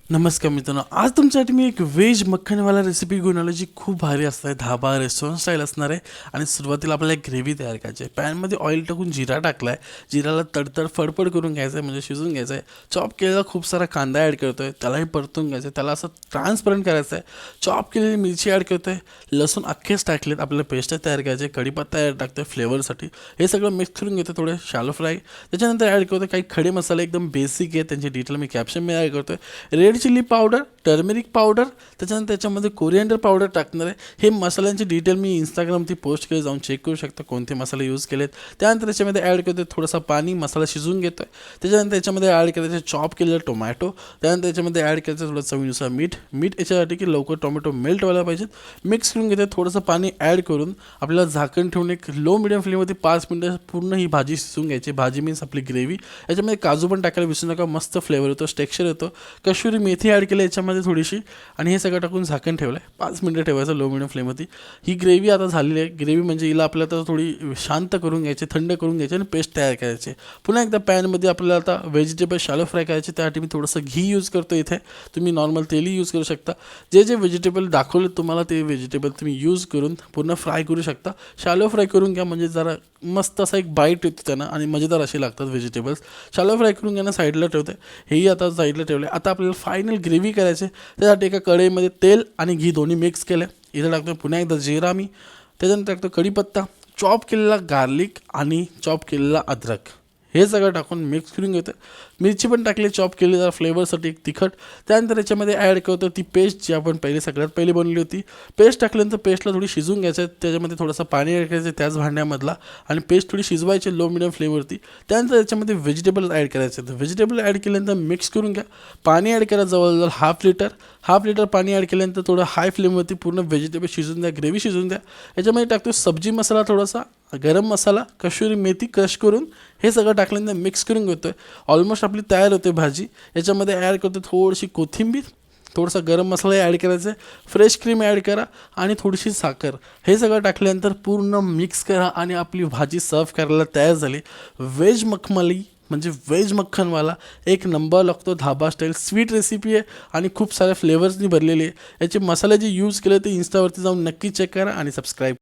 नमस्कार मित्रांनो, आज तुमच्यासाठी मी एक व्हेज मक्खनवाला रेसिपी घेऊन आलो जी खूप भारी असणार आहे. धाबा रेस्टॉरंट स्टाईल असणार आहे. आणि सुरुवातीला आपल्याला एक ग्रेव्ही तयार करायची आहे. पॅनमध्ये ऑइल टाकून जिरा टाकला आहे. जिराला तडतड फडफड करून घ्यायचं आहे, म्हणजे शिजून घ्यायचं आहे. चॉप केलेला खूप सारा कांदा ॲड करतो आहे, त्यालाही परतून घ्यायचं आहे. त्याला असं ट्रान्सपरंट करायचं आहे. चॉप केलेली मिरची ॲड करतो आहे. लसूण अख्खेच टाकलेत. आपल्याला पेस्ट तयार करायचे. कढीपत्ता ॲड टाकतो आहे फ्लेवरसाठी. हे सगळं मिक्स करून घेतो, थोडे शॅलो फ्राय. त्याच्यानंतर ॲड करतो काही खडे मसाले एकदम बेसिक आहे, त्यांची डिटेल मी कॅप्शनमध्ये ॲड करतो आहे. Red chilli powder, turmeric powder, त्याच्यानंतर त्याच्यामध्ये कोरिएंडर पावडर टाकणार आहे. हे मसाल्यांची डिटेल मी इंस्टाग्रामवरती पोस्ट केली, जाऊन चेक करू शकता कोणते मसाले यूज केलेत. त्यानंतर त्याच्यामध्ये ॲड करतो थोडासा पाणी, मसाला शिजवून घेतो आहे. त्याच्यानंतर त्याच्यामध्ये ॲड करायचं चॉप केलेलं टोमॅटो. त्यानंतर त्याच्यामध्ये ॲड करायचं थोडं चवीनुसार मीठ याच्यासाठी की लवकर टोमॅटो मेल्ट व्हायला पाहिजेत. मिक्स करून घेतो. थोडंसं पाणी ॲड करून आपल्याला झाकण ठेवून एक लो मिडियम फ्लेममध्ये 5 मिनिटं पूर्ण ही भाजी शिजवून घ्यायची. भाजी मीन्स आपली ग्रेव्ही. याच्यामध्ये काजू पण टाकायला विसरू नका, मस्त फ्लेवर येतो, टेक्स्चर येतो. कसुरी मेथी ॲड केली याच्यामध्ये थोडीशी, आणि हे सगळं टाकून झाकण ठेवलं आहे. 5 मिनिटं ठेवायचं लो मिडियम फ्लेममध्ये. ही ग्रेव्ही आता झालेली आहे. ग्रेव्ही म्हणजे हिला आपल्याला आता थोडी शांत करून घ्यायची, थंड करून घ्यायची आणि पेस्ट तयार करायची. पुन्हा एकदा पॅनमध्ये आपल्याला आता व्हेजिटेबल शॅलो फ्राय करायचे. त्यासाठी मी थोडंसं घी यूज करतो इथे. तुम्ही नॉर्मल तेलही यूज करू शकता. जे व्हेजिटेबल दाखवले तुम्हाला ते व्हेजिटेबल तुम्ही यूज करून पूर्ण फ्राय करू शकता. शॅलो फ्राय करून घ्या, म्हणजे जरा मस्त असा एक बाईट येतो त्यांना आणि मजेदार असे लागतात व्हेजिटेबल्स. शॅलो फ्राय करून घ्या. साईडला ठेवते. हेही आता साईडला ठेवले. आता आपल्याला फायनल ग्रेव्ही करायचे. त्यासाठी एका कढईमध्ये तेल आणि घी दोन्ही मिक्स केलं. इथं टाकतो पुन्हा एकदा जिरा मी. त्याच्यानंतर टाकतो कढीपत्ता, चॉप केलेला गार्लिक आणि चॉप केलेला अद्रक. हे सगळं टाकून मिक्स करून घेतो. मिरची पण टाकली चॉप केली, जरा फ्लेवरसाठी एक तिखट. त्यानंतर याच्यामध्ये ॲड करतो ती पेस्ट जी आपण सगळ्यात पहिली बनवली होती. पेस्ट टाकल्यानंतर पेस्टला थोडी शिजवून घ्यायचं. त्याच्यामध्ये थोडंसं पाणी ॲड करायचं त्याच भांड्यामधला, आणि पेस्ट थोडी शिजवायची लो मिडियम फ्लेमवरती. त्यानंतर त्याच्यामध्ये व्हेजिटेबल ॲड करायचे. तर व्हेजिटेबल ॲड केल्यानंतर मिक्स करून घ्या. पाणी ॲड करा जवळजवळ हाफ लिटर पाणी ॲड केल्यानंतर थोडं हाय फ्लेमवरती पूर्ण व्हेजिटेबल शिजून द्या, ग्रेव्ही शिजून द्या. याच्यामध्ये टाकतो सब्जी मसाला, थोडासा गरम मसाला, कसुरी मेथी क्रश करून हे सगळं टाकल्यानंतर मिक्स करून घेतो आहे. ऑलमोस्ट आपली तयार होते भाजी. याच्यामध्ये ॲड करतो थोडीशी कोथिंबीर, थोडासा गरम मसाला ॲड करायचा आहे, फ्रेश क्रीम ॲड करा आणि थोडीशी साखर. हे सगळं टाकल्यानंतर पूर्ण मिक्स करा आणि आपली भाजी सर्व करायला तयार झाली. व्हेज मखमली म्हणजे व्हेज मक्खनवाला एक नंबर लागतो. धाबा स्टाईल स्वीट रेसिपी आहे आणि खूप साऱ्या फ्लेवर्सनी भरलेली आहे. याचे मसाले जे यूज केले ते इन्स्टावरती जाऊन नक्की चेक करा आणि सबस्क्राईब